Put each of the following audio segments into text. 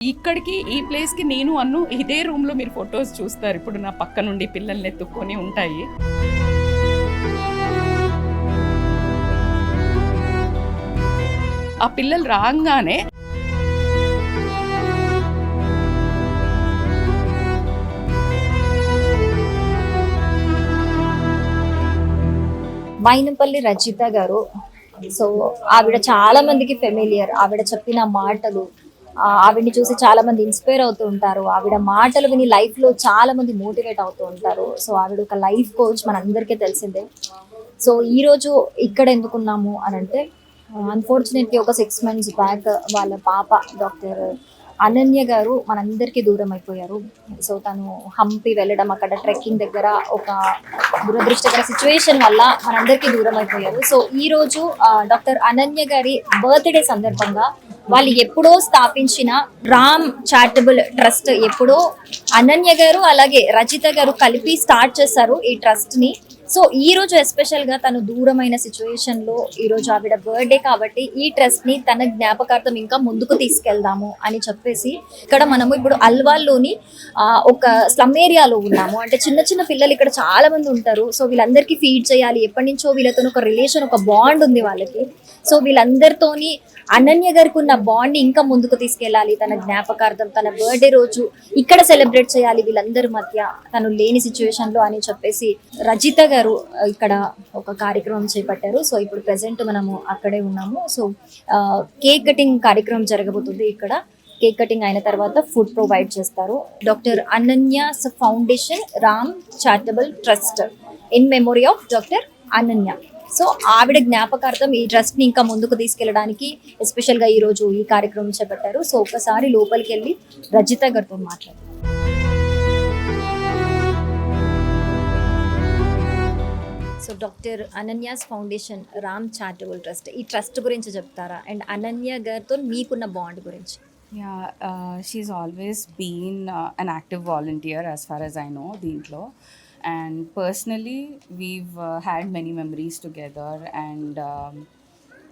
ఇక్కడికి ఈ ప్లేస్కి నేను అన్ను ఇదే రూమ్లో మీరు ఫొటోస్ చూస్తారు. ఇప్పుడు నా పక్క నుండి పిల్లల్ని ఎత్తుక్కొని ఉంటాయి. ఆ పిల్లలు రాగానే మైనంపల్లి రజిత గారు. సో ఆవిడ చాలా మందికి ఫెమిలియర్. ఆవిడ చెప్పిన మాటలు, ఆవిడని చూసి చాలా మంది ఇన్స్పైర్ అవుతూ ఉంటారు. ఆవిడ మాటలు విని లైఫ్ లో చాలా మంది మోటివేట్ అవుతూ ఉంటారు. సో ఆవిడ ఒక లైఫ్ కోచ్, మనందరికీ తెలిసిందే. సో ఈ రోజు ఇక్కడ ఎందుకున్నాము అని అంటే, అన్ఫార్చునేట్లీ ఒక 6 months బ్యాక్ వాళ్ళ పాప డాక్టర్ అనన్య గారు మనందరికీ దూరం అయిపోయారు. సో తను హంపి వెళ్ళడం, అక్కడ ట్రెక్కింగ్ దగ్గర ఒక దురదృష్టకర సిచ్యువేషన్ వల్ల మనందరికీ దూరం అయిపోయారు. సో ఈ రోజు డాక్టర్ అనన్య గారి బర్త్డే సందర్భంగా వాళ్ళు ఎప్పుడో స్థాపించిన రామ్ చారిటబుల్ ట్రస్ట్, ఎప్పుడో అనన్య గారు అలాగే రజిత గారు కలిపి స్టార్ట్ చేశారు ఈ ట్రస్ట్ ని. సో ఈ రోజు ఎస్పెషల్ గా తను దూరమైన సిచ్యువేషన్ లో ఈ రోజు ఆవిడ బర్త్డే కాబట్టి ఈ ట్రస్ట్ ని తన జ్ఞాపకార్థం ఇంకా ముందుకు తీసుకెళ్దాము అని చెప్పేసి, ఇక్కడ మనము ఇప్పుడు అల్వాల్లోని ఒక స్లమ్ ఏరియాలో ఉన్నాము. అంటే చిన్న చిన్న పిల్లలు ఇక్కడ చాలా మంది ఉంటారు. సో వీళ్ళందరికీ ఫీడ్ చేయాలి. ఎప్పటి నుంచో వీళ్ళతో ఒక రిలేషన్, ఒక బాండ్ ఉంది వాళ్ళకి. సో వీళ్ళందరితోని అనన్య గారికి ఉన్న బాండ్ ని ఇంకా ముందుకు తీసుకెళ్ళాలి. తన జ్ఞాపకార్థం తన బర్త్డే రోజు ఇక్కడ సెలబ్రేట్ చేయాలి వీళ్ళందరి మధ్య, తను లేని సిచ్యువేషన్ లో అని చెప్పేసి రజిత గారు ఇక్కడ ఒక కార్యక్రమం చేపట్టారు. సో ఇప్పుడు ప్రెసెంట్ మనము అక్కడే ఉన్నాము. సో కేక్ కటింగ్ కార్యక్రమం జరగబోతుంది. ఇక్కడ కేక్ కటింగ్ అయిన తర్వాత ఫుడ్ ప్రొవైడ్ చేస్తారు. Doctor Ananya foundation Ram charitable trust in memory of doctor Ananya. So ఆవిడ జ్ఞాపకార్థం ఈ ట్రస్ట్ ని ఇంకా ముందుకు తీసుకెళ్ళడానికి ఎస్పెషల్ గా ఈ రోజు ఈ కార్యక్రమం చేపట్టారు. సో ఒకసారి లోపలికి వెళ్ళి రజిత గారితో మాట్లాడారు. So doctor Ananias foundation Ram charitable trust, ఈ ట్రస్ట్ గురించి చెప్తారా? అండ్ అనన్య గారితో మీకున్న బాండ్ గురించి. Yeah, she's always been an active volunteer as far as I know, Deentlo. And personally, we've had many memories together, and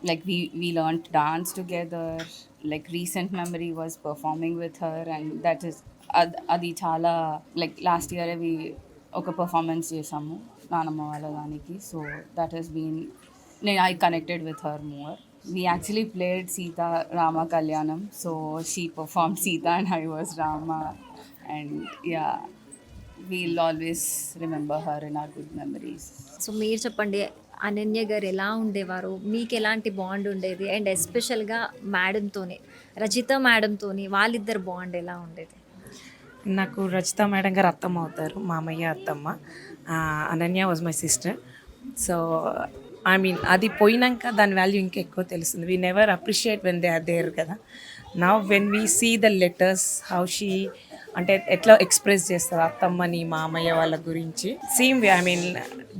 like we learned dance together. Like recent memory was performing with her, and that is adi chala like last year we oka performance chesamu naanamma valla daniki. So that has been, I connected with her more. We actually played Sita Rama Kalyanam, so she performed Sita and I was Rama, and yeah, we'll always remember her in our good memories. So మీరు చెప్పండి, అనన్య గారు ఎలా ఉండేవారు, మీకు ఎలాంటి bond ఉండేది? And ఎస్పెషల్గా మేడంతోని, రజిత మేడంతోని వాళ్ళిద్దరు బాండ్ ఎలా ఉండేది? నాకు రజిత మేడం గారు అత్తమ్మ అవుతారు, మామయ్య అత్తమ్మ. Ananya was my sister. So I mean అది పోయినాక దాని వాల్యూ ఇంకా ఎక్కువ తెలుస్తుంది. We never appreciate when they are there కదా. Now when we see the letters how she అంటే ఎట్లా ఎక్స్ప్రెస్ చేస్తారు అత్తమ్మని మామయ్య వాళ్ళ గురించి. Same way I mean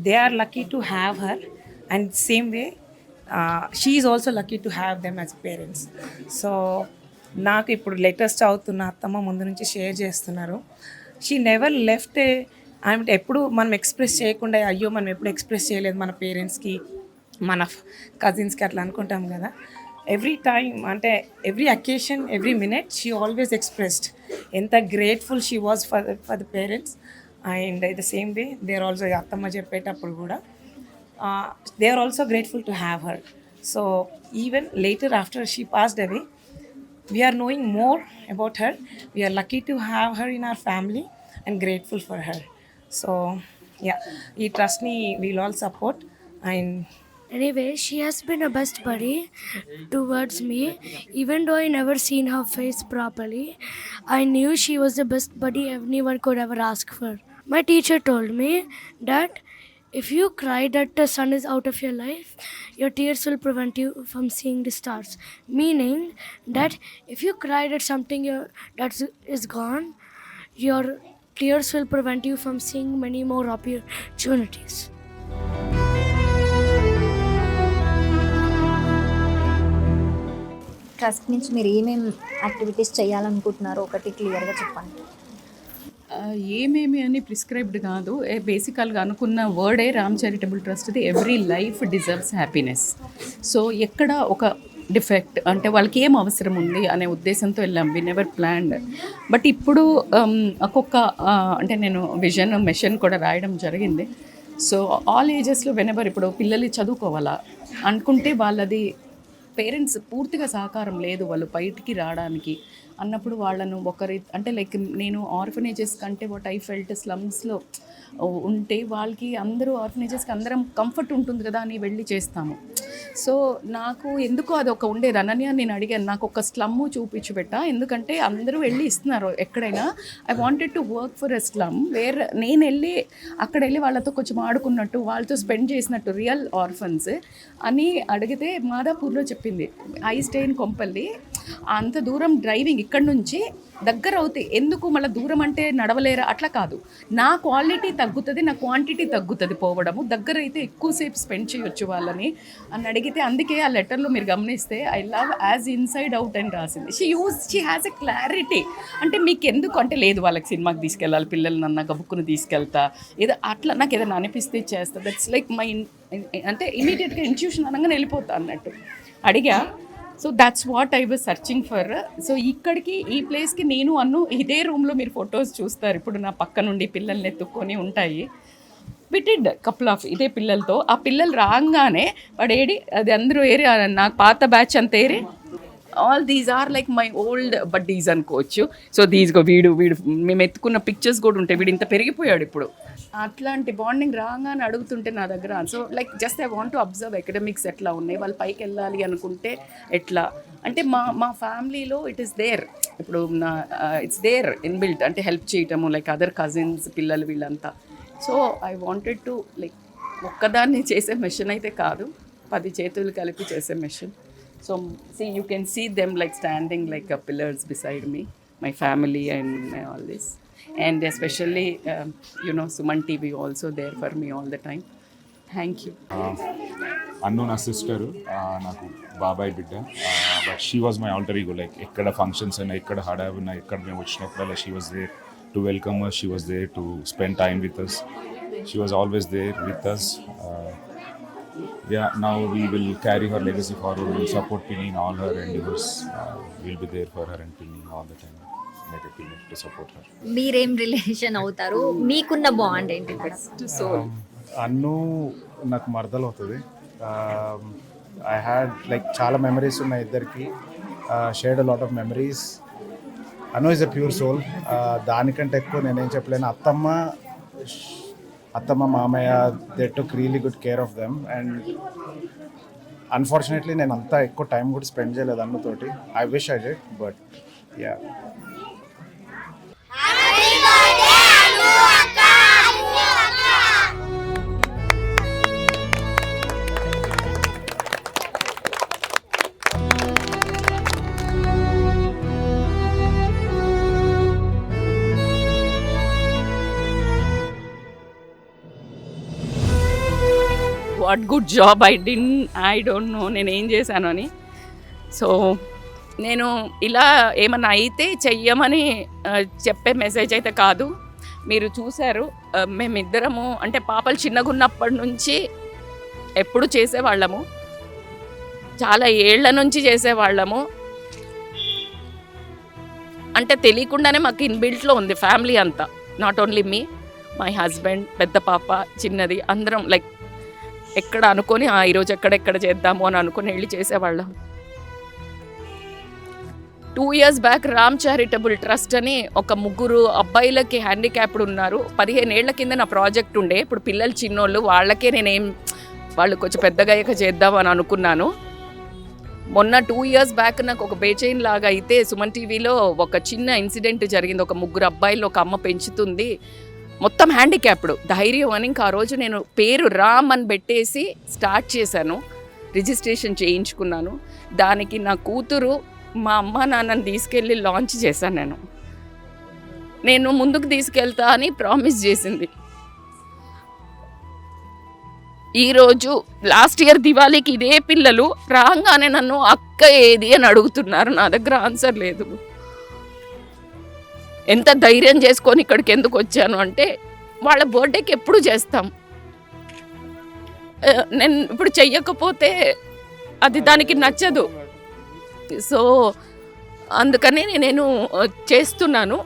they are lucky to have her, and same way she is also lucky to have them as parents. So నాకు ఇప్పుడు letters చదువుతున్న అత్తమ్మ ముందు నుంచి షేర్ చేస్తున్నారు. She never left. అంటే ఎప్పుడు మనం ఎక్స్ప్రెస్ చేయకుండా, అయ్యో మనం ఎప్పుడు ఎక్స్ప్రెస్ చేయలేదు మన పేరెంట్స్కి, మన కజిన్స్కి అట్లా అనుకుంటాం కదా. ఎవ్రీ టైమ్ అంటే every occasion, every minute she always expressed ఎంత grateful she was for the parents. And the same way they are also, అత్తమ్మ చెప్పేటప్పుడు కూడా they are also grateful to have her. So even later after she passed away, we are knowing more about her. We are lucky to have her in our family and grateful for her. So yeah, ee trust ni we'll all support. And anyway, she has been a best buddy towards me. Even though I never seen her face properly, I knew she was the best buddy anyone could ever ask for. My teacher told me that if you cry that the sun is out of your life, your tears will prevent you from seeing the stars. Meaning that if you cry that something that is gone, your tears will prevent you from seeing many more opportunities. Trust నుంచి మీరు ఏమేమి activities చేయాలనుకుంటున్నారో ఒకటి క్లియర్గా చెప్పండి. ఏమేమి అని prescribed కాదు, బేసికల్గా అనుకున్న వర్డే రామ్ చారిటబుల్ ట్రస్ట్ది. Every life deserves happiness. So ఎక్కడ ఒక డిఫెక్ట్ అంటే వాళ్ళకి ఏం అవసరం ఉంది అనే ఉద్దేశంతో వెళ్ళాం. We never planned. బట్ ఇప్పుడు ఒక్కొక్క అంటే నేను విజన్ మిషన్ కూడా రాయడం జరిగింది. సో ఆల్ ఏజెస్లో వెనెవర్ ఇప్పుడు పిల్లలు చదువుకోవాలా అనుకుంటే వాళ్ళది పేరెంట్స్ పూర్తిగా సహకారం లేదు వాళ్ళు బయటికి రావడానికి అన్నప్పుడు వాళ్ళను ఒకరి అంటే లైక్ నేను ఆర్ఫనేజెస్ కంటే వాట్ ఐ ఫెల్ట్ స్లమ్స్లో ఉంటే వాళ్ళకి అందరూ ఆర్ఫనేజెస్కి అందరం కంఫర్ట్ ఉంటుంది కదా అని వెళ్ళి చేస్తాము. సో నాకు ఎందుకో అది ఒక ఉండేది. అనన్య నేను అడిగాను, నాకు ఒక స్లమ్ చూపించి పెట్టా, ఎందుకంటే అందరూ వెళ్ళి ఇస్తున్నారు ఎక్కడైనా. I wanted to work for a slum where నేను వెళ్ళి అక్కడ వెళ్ళి వాళ్ళతో కొంచెం ఆడుకున్నట్టు వాళ్ళతో స్పెండ్ చేసినట్టు రియల్ ఆర్ఫన్స్ అని అడిగితే మాదాపూర్లో చెప్పింది. I stay in Kompally. అంత దూరం డ్రైవింగ్ ఇక్కడ నుంచి దగ్గర అవుతాయి, ఎందుకు మళ్ళీ దూరం అంటే నడవలేరా అట్లా కాదు. నా క్వాలిటీ తగ్గుతుంది, నా క్వాంటిటీ తగ్గుతుంది పోవడము, దగ్గర అయితే ఎక్కువసేపు స్పెండ్ చేయొచ్చు వాళ్ళని అని అడిగితే, అందుకే ఆ లెటర్లో మీరు గమనిస్తే I love as inside out అని రాసింది. She has a clarity. అంటే మీకు ఎందుకు అంటే లేదు వాళ్ళకి సినిమాకి తీసుకెళ్ళాలి, పిల్లలు నన్ను గబుక్కుని తీసుకెళ్తా, ఏదో అట్లా నాకు ఏదైనా అనిపిస్తే చేస్తా. దట్స్ లైక్ మై అంటే ఇమీడియట్గా ఇంట్యూషన్ అనగానే వెళ్ళిపోతా అన్నట్టు అడిగా. So that's what I was searching for. So ఇక్కడికి ఈ ప్లేస్కి నేను ఇదే రూమ్లో మీరు ఫొటోస్ చూస్తారు ఇప్పుడు నా పక్క నుండి పిల్లల్ని ఎత్తుక్కొని ఉంటాయి. విటిడ్ కపుల్ ఆఫ్ ఇదే పిల్లలతో. ఆ పిల్లలు రాగానే వాడేడి అది అందరూ ఏరి నాకు పాత బ్యాచ్ అంత ఏరి all these are like my old buddies అనుకోవచ్చు. సో వీడు మేము ఎత్తుకున్న పిక్చర్స్ కూడా ఉంటాయి. వీడు ఇంత పెరిగిపోయాడు ఇప్పుడు. అట్లాంటి బాండింగ్ రాగానే అడుగుతుంటే నా దగ్గర. So like just I want to observe academics ఎట్లా ఉన్నాయి, వాళ్ళు పైకి వెళ్ళాలి అనుకుంటే ఎట్లా అంటే మా ఫ్యామిలీలో ఇట్ ఈస్ దేర్. ఇప్పుడు ఇట్స్ దేర్ ఇన్బిల్ట్ అంటే హెల్ప్ చేయటము లైక్ అదర్ కజిన్స్ పిల్లలు వీళ్ళంతా. So I wanted to like ఒక్కదాన్ని చేసే మెషిన్ అయితే కాదు, 10 చేతులు కలిపి చేసే machine. So see, you can see them like standing like pillars beside me, my family and all this. And especially, Suman TV also there for me all the time. Thank you. Annu na sister, naku babai bidda, but she was my alter ego. Like ekkada functions and ekkada hadavuna, ekkada me vachinappudu she was there to welcome us. She was there to spend time with us. She was always there with us. Yeah, now we will carry her legacy forward. We will support Pinny in all her endeavors. We'll be there for her and Pinny all the time. Like a pillar to support her. మీరేం relation అవుతారు, మీకున్న bond ఏంటి? అన్ను నాకు మరదలు అవుతుంది. I had like చాలా memories ఉన్నాయి ఇద్దరికి. Shared a lot of memories. Annu is a pure soul. దానికంటే ఎక్కువ నేనేం చెప్పలేను. అత్తమ్మ మామయ్య they took really good care of them. And unfortunately నేను అంతా ఎక్కువ టైం కూడా స్పెండ్ చేయలేదు అన్నతోటి. I wish I did, but yeah. What good job I don't know నేను ఏం చేశాను అని. సో నేను ఇలా ఏమన్నా అయితే చెయ్యమని చెప్పే మెసేజ్ అయితే కాదు. మీరు చూశారు మేమిద్దరము అంటే పాపలు చిన్నగా ఉన్నప్పటి నుంచి ఎప్పుడు చేసేవాళ్ళము, చాలా ఏళ్ల నుంచి చేసేవాళ్ళము. అంటే తెలియకుండానే మాకు ఇన్బిల్ట్లో ఉంది ఫ్యామిలీ అంతా. Not only me, my husband, పెద్ద పాప, చిన్నది, అందరం లైక్ ఎక్కడ అనుకొని ఈరోజు ఎక్కడ చేద్దాము అని అనుకుని వెళ్ళి చేసేవాళ్ళం. 2 years back Ram charitable trust అని ఒక 3 అబ్బాయిలకి హ్యాండిక్యాప్డ్ ఉన్నారు. 15 ఏళ్ల కింద నా ప్రాజెక్ట్ ఉండే. ఇప్పుడు పిల్లలు చిన్నోళ్ళు, వాళ్ళకే వాళ్ళు కొంచెం పెద్దగా అయ్యాక చేద్దామని అనుకున్నాను. మొన్న 2 years బ్యాక్ నాకు ఒక బేచైన్ లాగా అయితే సుమన్ టీవీలో ఒక చిన్న ఇన్సిడెంట్ జరిగింది. ఒక 3 అబ్బాయిలు ఒక అమ్మ పెంచుతుంది, మొత్తం హ్యాండిక్యాప్డ్. ధైర్యం అని ఇంకా ఆ రోజు నేను పేరు రామ్ అని పెట్టేసి స్టార్ట్ చేశాను, రిజిస్ట్రేషన్ చేయించుకున్నాను. దానికి నా కూతురు మా అమ్మ నాన్నని తీసుకెళ్ళి లాంచ్ చేశాను. నేను ముందుకు తీసుకెళ్తా అని ప్రామిస్ చేసింది. ఈరోజు లాస్ట్ ఇయర్ దివాళీకి ఇదే పిల్లలు రాగానే నన్ను అక్క ఏది అని అడుగుతున్నారు. నా దగ్గర ఆన్సర్ లేదు. ఎంత ధైర్యం చేసుకొని ఇక్కడికి ఎందుకు వచ్చాను అంటే వాళ్ళ బర్త్డేకి ఎప్పుడు చేస్తాం. నేను ఇప్పుడు చెయ్యకపోతే అది దానికి నచ్చదు. సో అందుకని నేను చేస్తున్నాను.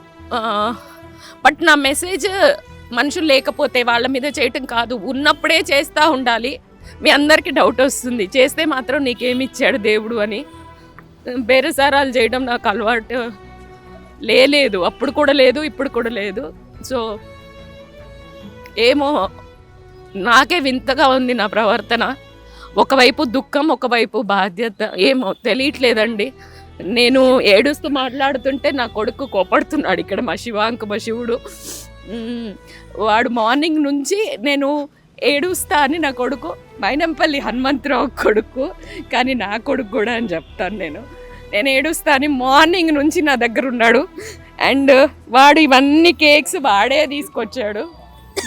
బట్ నా మెసేజ్ మనుషులు లేకపోతే వాళ్ళ మీద చేయటం కాదు, ఉన్నప్పుడే చేస్తూ ఉండాలి. మీ అందరికీ డౌట్ వస్తుంది, చేస్తే మాత్రం నీకేమి ఇచ్చాడు దేవుడు అని. బేరసారాలు చేయడం నాకు అలవాటు లేదు, అప్పుడు కూడా లేదు, ఇప్పుడు కూడా లేదు. సో ఏమో నాకే వింతగా ఉంది నా ప్రవర్తన. ఒకవైపు దుఃఖం, ఒకవైపు బాధ్యత, ఏమో తెలియట్లేదండి. నేను ఏడుస్తూ మాట్లాడుతుంటే నా కొడుకు కోపడుతున్నాడు ఇక్కడ, మా శివుడు. వాడు మార్నింగ్ నుంచి నేను ఏడుస్తా అని నా కొడుకు, మైనంపల్లి హనుమంతరావు కొడుకు, కానీ నా కొడుకు కూడా అని చెప్తాను నేను ఏడుస్తా అని మార్నింగ్ నుంచి నా దగ్గర ఉన్నాడు. అండ్ వాడు ఇవన్నీ కేక్స్ వాడే తీసుకొచ్చాడు.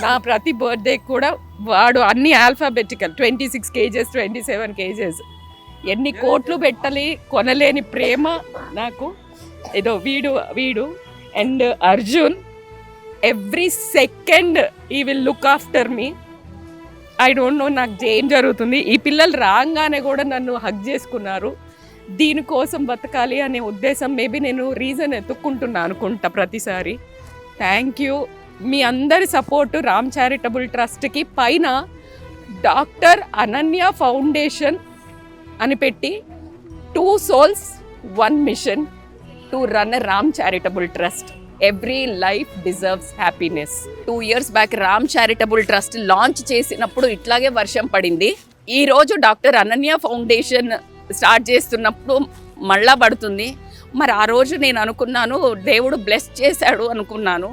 నా ప్రతి బర్త్డే కూడా వాడు అన్ని ఆల్ఫాబెటికల్ 26 kgs 27 kgs, ఎన్ని కోట్లు పెట్టాలి కొనలేని ప్రేమ నాకు. ఏదో వీడు అండ్ అర్జున్ ఎవ్రీ సెకండ్ ఈ will look after me. I don't no నాకు ఏం జరుగుతుంది. ఈ పిల్లలు రాగానే కూడా నన్ను హగ్ చేసుకున్నారు. దీనికోసం బతకాలి అనే ఉద్దేశం, మేబీ నేను రీజన్ ఎత్తుక్కుంటున్నా అనుకుంటా ప్రతిసారి. Thank you. మీ అందరి సపోర్టు రామ్ చారిటబుల్ ట్రస్ట్కి పైన డాక్టర్ అనన్య ఫౌండేషన్ అని పెట్టి 2 souls 1 mission to run Ram charitable trust. Every life deserves happiness. 2 years back Ram charitable trust launch చేసినప్పుడు ఇట్లాగే వర్షం పడింది. ఈరోజు డాక్టర్ అనన్య ఫౌండేషన్ స్టార్ట్ చేస్తున్నప్పుడు మళ్ళా పడుతుంది. మరి ఆ రోజు నేను అనుకున్నాను దేవుడు బ్లెస్ చేశాడు అనుకున్నాను.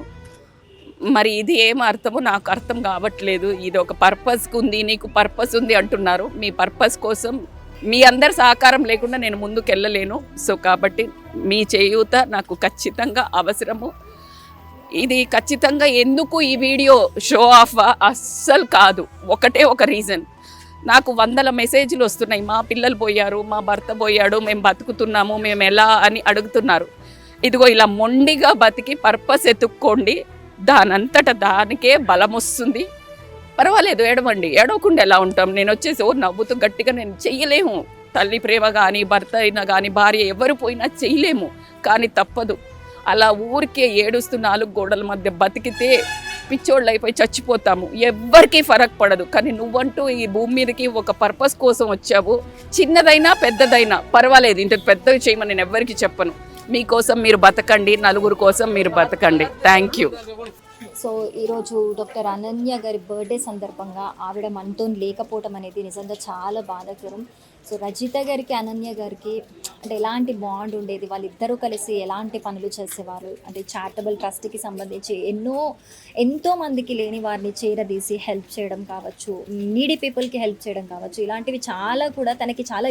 మరి ఇది ఏం అర్థమో నాకు అర్థం కావట్లేదు. ఇది ఒక పర్పస్కి ఉంది, నీకు పర్పస్ ఉంది అంటున్నారు. మీ పర్పస్ కోసం మీ అందరి సహకారం లేకుండా నేను ముందుకు వెళ్ళలేను. సో కాబట్టి మీ చేయూత నాకు ఖచ్చితంగా అవసరము. ఇది ఖచ్చితంగా ఎందుకు ఈ వీడియో షో ఆఫ్ అస్సలు కాదు, ఒకటే ఒక రీజన్. నాకు 100 మెసేజ్లు వస్తున్నాయి, మా పిల్లలు పోయారు, మా భర్త పోయాడు, మేము బతుకుతున్నాము, మేము ఎలా అని అడుగుతున్నారు. ఇదిగో ఇలా మొండిగా బతికి పర్పస్ ఎత్తుక్కోండి, దానంతట దానికే బలం వస్తుంది. పర్వాలేదు, ఏడవండి, ఏడవకుండా ఎలా ఉంటాం. నేను వచ్చేసి నవ్వుతూ గట్టిగా నేను చెయ్యలేము. తల్లి ప్రేమ కానీ, భర్త అయినా కానీ, భార్య ఎవరు పోయినా చెయ్యలేము. కానీ తప్పదు. అలా ఊరికే ఏడుస్తూ 4 గోడల మధ్య బతికితే పిచ్చోళ్ళు అయిపోయి చచ్చిపోతాము. ఎవ్వరికీ ఫరక్ పడదు. కానీ నువ్వంటూ ఈ భూమి మీదకి ఒక పర్పస్ కోసం వచ్చావు. చిన్నదైనా పెద్దదైనా పర్వాలేదు, ఇంతకు పెద్దవి చేయమని నేను ఎవ్వరికి చెప్పను. మీకోసం మీరు బతకండి, నలుగురు కోసం మీరు బతకండి. Thank you. సో ఈరోజు డాక్టర్ అనన్య గారి బర్త్డే సందర్భంగా ఆవిడ మనతో లేకపోవటం అనేది నిజంగా చాలా బాధాకరం. సో రజిత గారికి అనన్య గారికి అంటే ఎలాంటి బాండ్ ఉండేది, వాళ్ళిద్దరూ కలిసి ఎలాంటి పనులు చేసేవారు అంటే చారిటబుల్ ట్రస్ట్కి సంబంధించి ఎంతో మందికి లేని వారిని చేరదీసి హెల్ప్ చేయడం కావచ్చు, నీడీ పీపుల్కి హెల్ప్ చేయడం కావచ్చు, ఇలాంటివి చాలా కూడా తనకి చాలా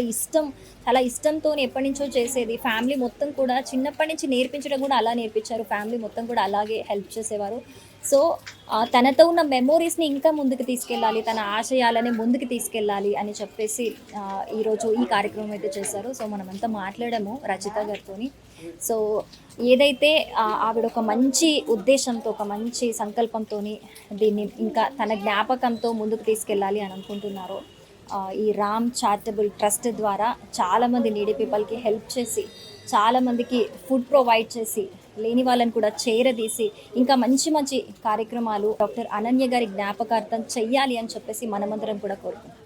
ఇష్టంతో ఎప్పటి నుంచో చేసేది. ఫ్యామిలీ మొత్తం కూడా చిన్నప్పటి నుంచి నేర్పించడం కూడా అలా నేర్పించారు. ఫ్యామిలీ మొత్తం కూడా అలాగే హెల్ప్ చేసేవారు. సో తనతో ఉన్న మెమోరీస్ని ఇంకా ముందుకు తీసుకెళ్ళాలి, తన ఆశయాలని ముందుకు తీసుకెళ్ళాలి అని చెప్పేసి ఈరోజు ఈ కార్యక్రమం అయితే చేశారు. సో మనమంతా మాట్లాడాము రజిత గారితో. సో ఏదైతే ఆవిడ ఒక మంచి ఉద్దేశంతో, ఒక మంచి సంకల్పంతో దీన్ని ఇంకా తన జ్ఞాపకంతో ముందుకు తీసుకెళ్ళాలి అని అనుకుంటున్నారో, ఈ రామ్ చారిటబుల్ ట్రస్ట్ ద్వారా చాలామంది నీడీ పీపుల్కి హెల్ప్ చేసి, చాలామందికి ఫుడ్ ప్రొవైడ్ చేసి, లేని వాళ్ళని కూడా చేరదీసి ఇంకా మంచి మంచి కార్యక్రమాలు డాక్టర్ అనన్య గారి జ్ఞాపకార్థం చెయ్యాలి అని చెప్పేసి మనమందరం కూడా కోరుకుంటున్నాం.